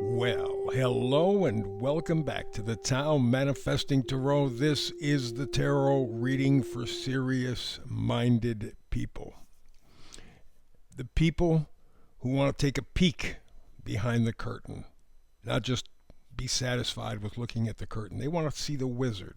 Well, hello and welcome back to the Tao Manifesting Tarot. This is the tarot reading for serious minded people. The people who want to take a peek behind the curtain, not just be satisfied with looking at the curtain. They want to see the wizard.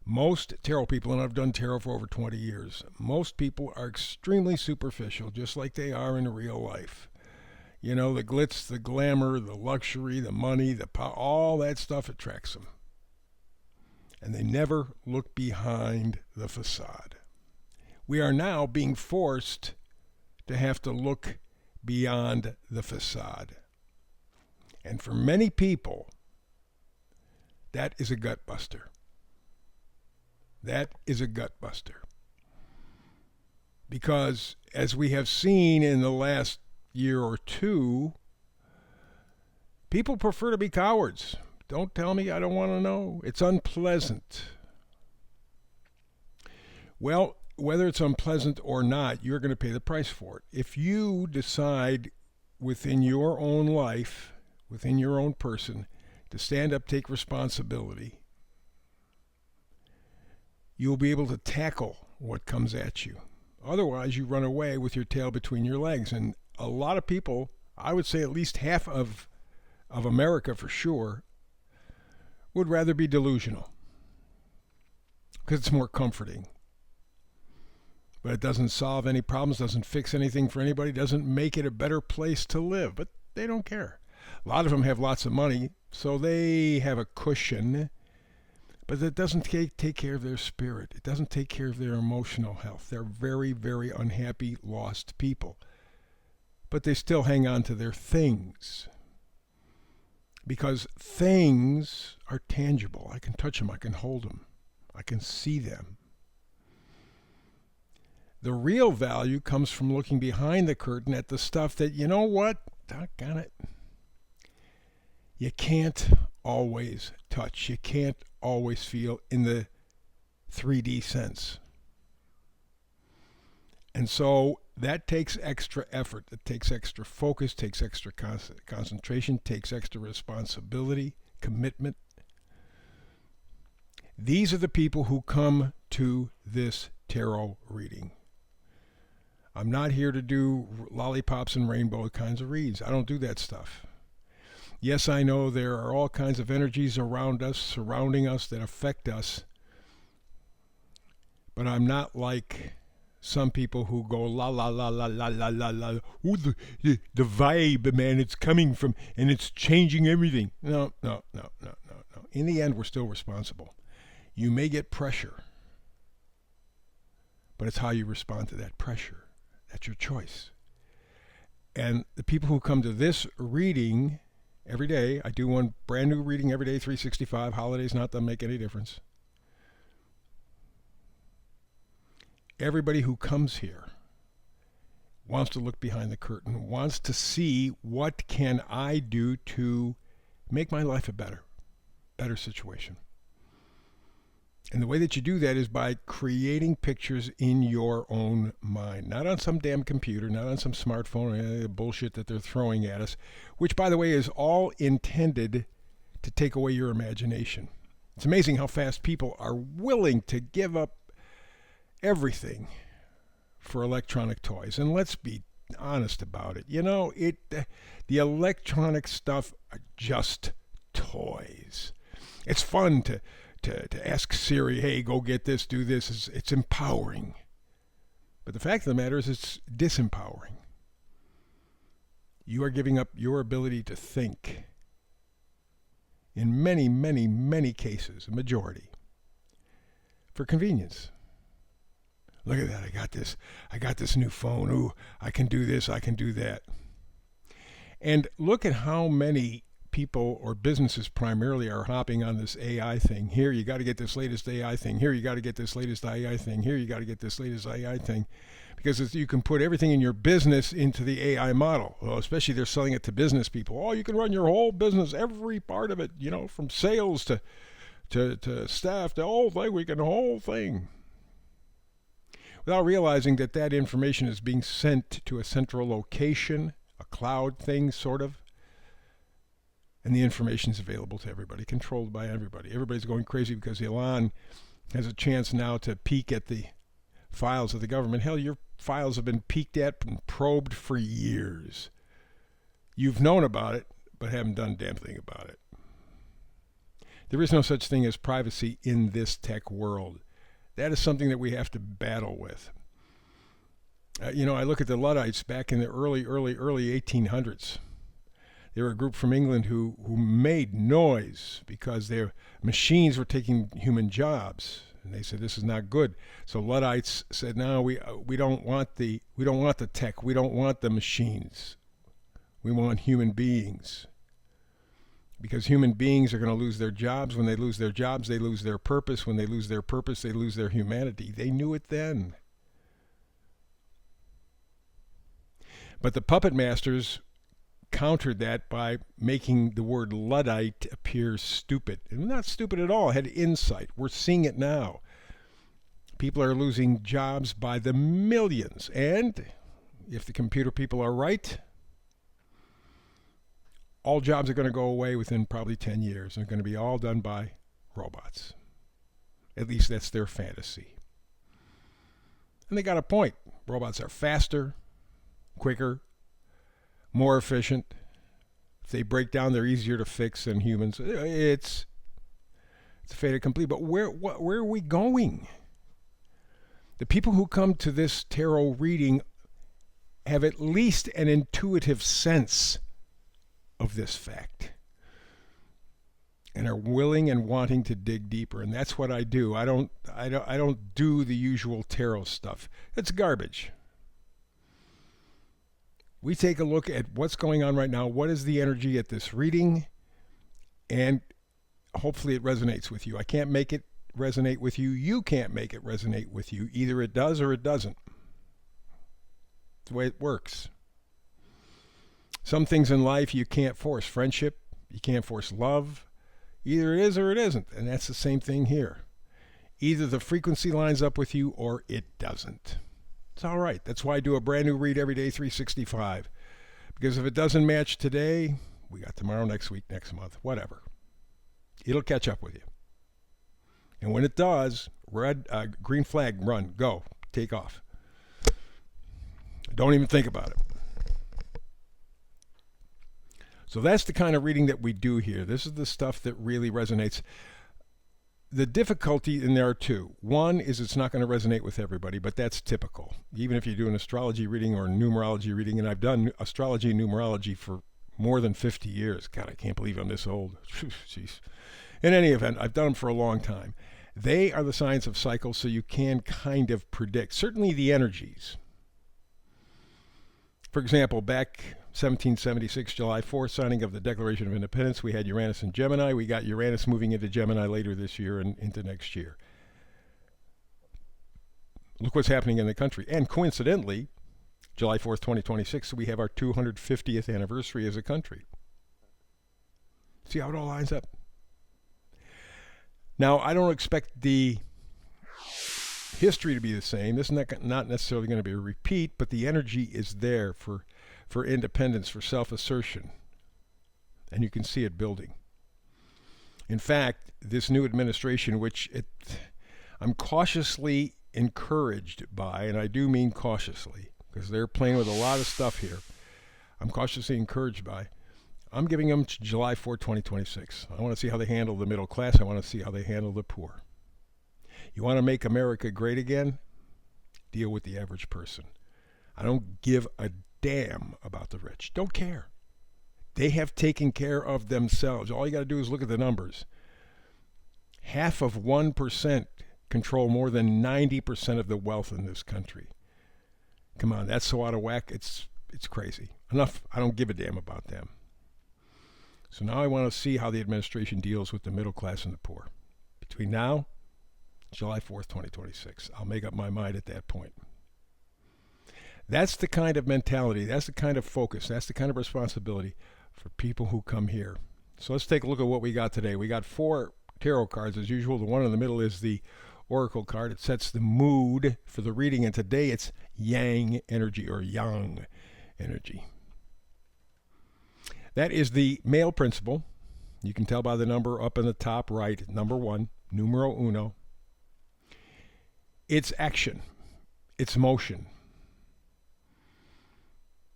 Most tarot people, and I've done tarot for over 20 years, most people are extremely superficial, just like they are in real life. You know, the glitz, the glamour, the luxury, the money, the power, all that stuff attracts them. And they never look behind the facade. We are now being forced to have to look beyond the facade. And for many people, that is a gut buster. That is a gut buster. Because as we have seen in the last year or two, people prefer to be cowards. Don't tell me, I don't want to know. It's unpleasant. Well, whether it's unpleasant or not, you're going to pay the price for it. If you decide within your own life, within your own person, to stand up, take responsibility, you'll be able to tackle what comes at you. Otherwise, you run away with your tail between your legs. And a lot of people, I would say at least half of America for sure, would rather be delusional because it's more comforting. But it doesn't solve any problems, doesn't fix anything for anybody, doesn't make it a better place to live. But they don't care. A lot of them have lots of money, so they have a cushion. But that doesn't take care of their spirit. It doesn't take care of their emotional health. They're very, very unhappy, lost people. But they still hang on to their things. Because things are tangible. I can touch them. I can hold them. I can see them. The real value comes from looking behind the curtain at the stuff that, you know what? Doggone it. You can't always touch. You can't always feel in the 3D sense. And so that takes extra effort. It takes extra focus, takes extra concentration, takes extra responsibility, commitment. These are the people who come to this tarot reading. I'm not here to do lollipops and rainbow kinds of reads. I don't do that stuff. Yes, I know there are all kinds of energies around us, surrounding us, that affect us. But I'm not like some people who go la la la la la la la la. Ooh, the vibe, man, it's coming from, and it's changing everything. No. In the end, we're still responsible. You may get pressure, but it's how you respond to that pressure. That's your choice. And the people who come to this reading every day, I do one brand new reading every day, 365. Holidays not to make any difference. Everybody who comes here wants to look behind the curtain, wants to see what can I do to make my life a better situation. And the way that you do that is by creating pictures in your own mind, not on some damn computer, not on some smartphone, bullshit that they're throwing at us, which, by the way, is all intended to take away your imagination. It's amazing how fast people are willing to give up everything for electronic toys. And let's be honest about it. You know, the electronic stuff are just toys. It's fun to ask Siri, hey, go get this, do this. It's empowering. But the fact of the matter is it's disempowering. You are giving up your ability to think in many, many, many cases, a majority, for convenience. Look at that, I got this new phone. Ooh, I can do this, I can do that. And look at how many people or businesses primarily are hopping on this AI thing. Here, you got to get this latest AI thing. Here, you got to get this latest AI thing. Here, you got to get this latest AI thing. Because you can put everything in your business into the AI model. Well, especially they're selling it to business people. Oh, you can run your whole business, every part of it, you know, from sales to staff, the whole thing. Without realizing that information is being sent to a central location, a cloud thing, sort of. And the information is available to everybody, controlled by everybody. Everybody's going crazy because Elon has a chance now to peek at the files of the government. Hell, your files have been peeked at and probed for years. You've known about it, but haven't done a damn thing about it. There is no such thing as privacy in this tech world. That is something that we have to battle with. I look at the Luddites back in the early 1800s. They were a group from England who made noise because their machines were taking human jobs, and they said this is not good. So Luddites said, no, we don't want the tech, we don't want the machines. We want human beings. Because human beings are going to lose their jobs. When they lose their jobs, they lose their purpose. When they lose their purpose, they lose their humanity. They knew it then. But the puppet masters countered that by making the word Luddite appear stupid. And not stupid at all. It had insight. We're seeing it now. People are losing jobs by the millions. And if the computer people are right, all jobs are going to go away within probably 10 years. They're going to be all done by robots. At least that's their fantasy. And they got a point. Robots are faster, quicker, more efficient. If they break down, they're easier to fix than humans. It's a fait accompli. But where are we going? The people who come to this tarot reading have at least an intuitive sense of this fact and are willing and wanting to dig deeper, and that's what I do. I don't do the usual tarot stuff. It's garbage. We take a look at what's going on right now. What is the energy at this reading? And hopefully it resonates with you. I can't make it resonate with you. You can't make it resonate with you. Either it does or it doesn't. It's the way it works. Some things in life you can't force. Friendship, you can't force love. Either it is or it isn't. And that's the same thing here. Either the frequency lines up with you or it doesn't. It's all right. That's why I do a brand new read every day, 365. Because if it doesn't match today, we got tomorrow, next week, next month, whatever. It'll catch up with you. And when it does, green flag, run, go, take off. Don't even think about it. So that's the kind of reading that we do here. This is the stuff that really resonates. The difficulty, and there are two. One is it's not going to resonate with everybody, but that's typical. Even if you do an astrology reading or a numerology reading, and I've done astrology and numerology for more than 50 years. God, I can't believe I'm this old. Jeez. In any event, I've done them for a long time. They are the science of cycles, so you can kind of predict, certainly the energies. For example, back 1776, July 4th, signing of the Declaration of Independence, we had Uranus in Gemini. We got Uranus moving into Gemini later this year and into next year. Look what's happening in the country. And coincidentally, July 4th, 2026, we have our 250th anniversary as a country. See how it all lines up? Now, I don't expect the history to be the same. This is not necessarily going to be a repeat, but the energy is there for independence, for self-assertion. And you can see it building. In fact, this new administration, which I'm cautiously encouraged by, and I do mean cautiously, because they're playing with a lot of stuff here. I'm cautiously encouraged by. I'm giving them to July 4, 2026. I want to see how they handle the middle class. I want to see how they handle the poor. You want to make America great again? Deal with the average person. I don't give a damn about the rich. Don't care. They have taken care of themselves. All you got to do is look at the numbers. 0.5% control more than 90% of the wealth in this country. Come on, that's so out of whack. It's crazy. Enough. I don't give a damn about them. So now I want to see how the administration deals with the middle class and the poor. Between now, July 4th, 2026. I'll make up my mind at that point. That's the kind of mentality, that's the kind of focus, that's the kind of responsibility for people who come here. So let's take a look at what we got today. We got 4 tarot cards as usual. The one in the middle is the Oracle card. It sets the mood for the reading, and today it's Yang energy or Yang energy. That is the male principle, You can tell by the number up in the top right, number 1, numero uno. It's action. It's motion.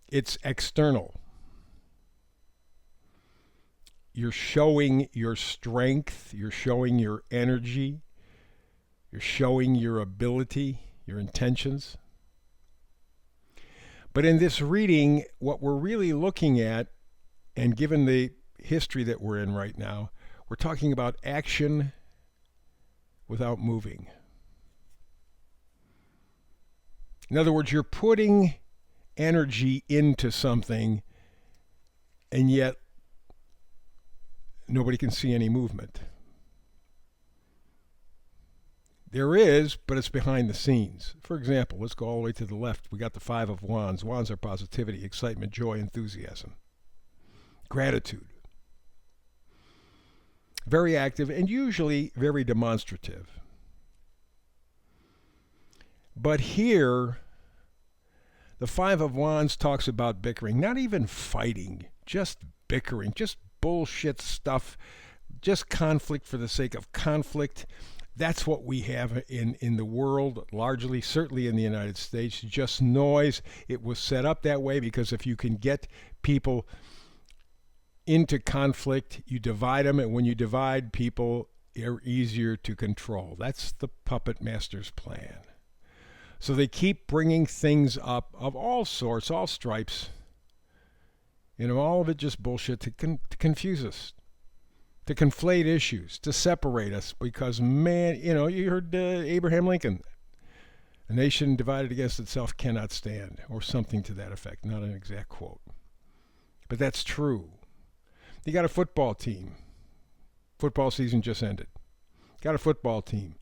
It's external. You're showing your strength. You're showing your energy. You're showing your ability, your intentions. But in this reading, what we're really looking at, and given the history that we're in right now, we're talking about action without moving. In other words, you're putting energy into something, and yet nobody can see any movement. There is, but it's behind the scenes. For example, let's go all the way to the left. We got the 5 of Wands. Wands are positivity, excitement, joy, enthusiasm, gratitude. Very active and usually very demonstrative. But here, the 5 of Wands talks about bickering, not even fighting, just bickering, just bullshit stuff, just conflict for the sake of conflict. That's what we have in the world, largely, certainly in the United States, just noise. It was set up that way because if you can get people into conflict, you divide them, and when you divide people, they're easier to control. That's the puppet master's plan. So they keep bringing things up of all sorts, all stripes, all of it just bullshit to confuse us, to conflate issues, to separate us, because, man, you heard Abraham Lincoln, a nation divided against itself cannot stand, or something to that effect, not an exact quote. But that's true. You got a football team. Football season just ended. Got a football team.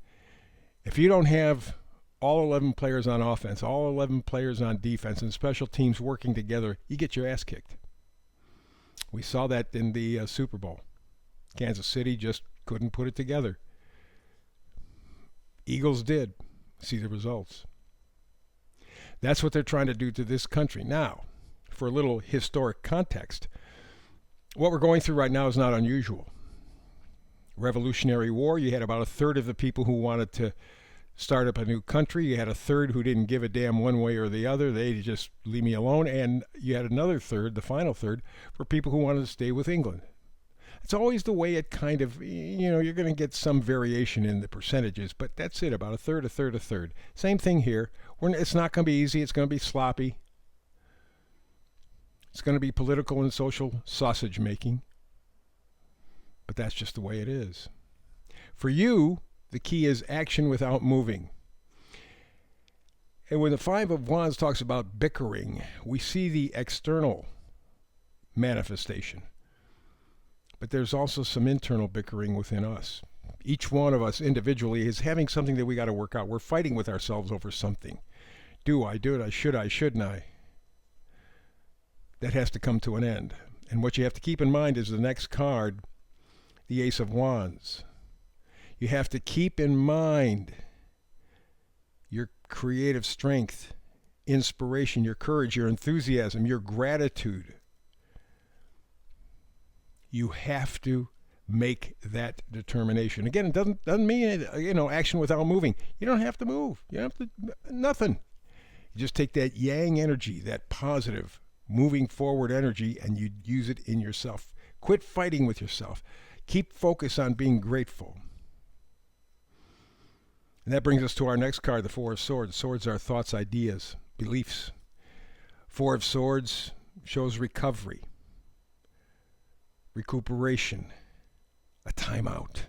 If you don't have all 11 players on offense, all 11 players on defense, and special teams working together, you get your ass kicked. We saw that in the Super Bowl. Kansas City just couldn't put it together. Eagles did. See the results. That's what they're trying to do to this country. Now, for a little historic context, what we're going through right now is not unusual. Revolutionary War, you had about a third of the people who wanted to start up a new country. You had a third who didn't give a damn one way or the other. They just leave me alone. And you had another third, the final third, for people who wanted to stay with England. It's always the way it kind of, you're going to get some variation in the percentages, but that's it, about a third, a third, a third. Same thing here. It's not going to be easy. It's going to be sloppy. It's going to be political and social sausage making. But that's just the way it is. For you, the key is action without moving. And when the 5 of Wands talks about bickering, we see the external manifestation. But there's also some internal bickering within us. Each one of us individually is having something that we got to work out. We're fighting with ourselves over something. Do I do it? Shouldn't I? That has to come to an end. And what you have to keep in mind is the next card, the Ace of Wands. You have to keep in mind your creative strength, inspiration, your courage, your enthusiasm, your gratitude. You have to make that determination. Again, it doesn't mean action without moving. You don't have to move. You don't have to nothing. You just take that yang energy, that positive, moving forward energy, and you use it in yourself. Quit fighting with yourself. Keep focus on being grateful. And that brings us to our next card, the 4 of Swords. Swords are thoughts, ideas, beliefs. 4 of Swords shows recovery, recuperation, a timeout.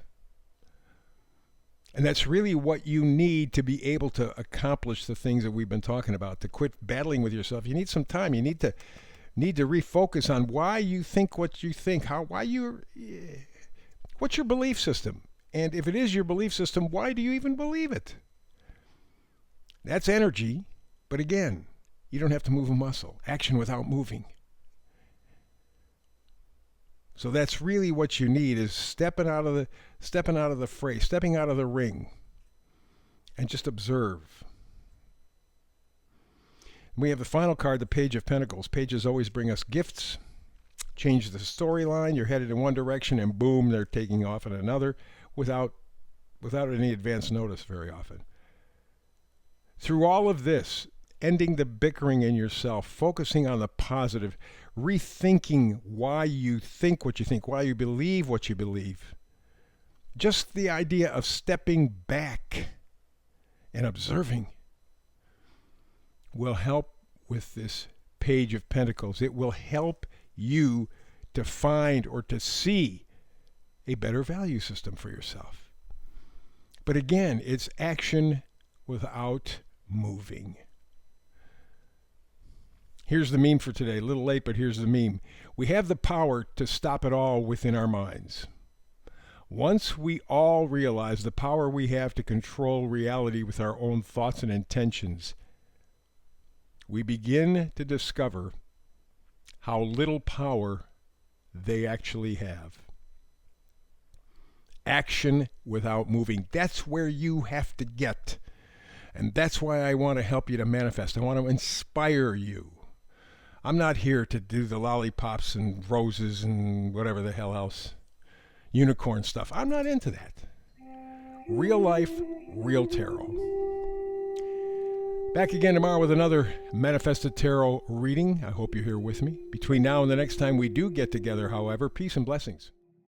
And that's really what you need to be able to accomplish the things that we've been talking about, to quit battling with yourself. You need some time. You need to refocus on why you think what you think, what's your belief system? And if it is your belief system, why do you even believe it? That's energy, but again, you don't have to move a muscle. Action without moving. So that's really what you need, is stepping out of the fray, stepping out of the ring, and just observe. We have the final card, the Page of Pentacles. Pages always bring us gifts, change the storyline. You're headed in one direction, and boom, they're taking off in another without any advance notice very often. Through all of this, ending the bickering in yourself, focusing on the positive, rethinking why you think what you think, why you believe what you believe. Just the idea of stepping back and observing will help with this Page of Pentacles. It will help you to find or to see a better value system for yourself. But again, it's action without moving. Here's the meme for today. A little late, but here's the meme. We have the power to stop it all within our minds. Once we all realize the power we have to control reality with our own thoughts and intentions, we begin to discover how little power they actually have. Action without moving. That's where you have to get. And that's why I want to help you to manifest. I want to inspire you. I'm not here to do the lollipops and roses and whatever the hell else, unicorn stuff. I'm not into that. Real life, real tarot. Back again tomorrow with another Manifested Tarot reading. I hope you're here with me. Between now and the next time we do get together, however, peace and blessings.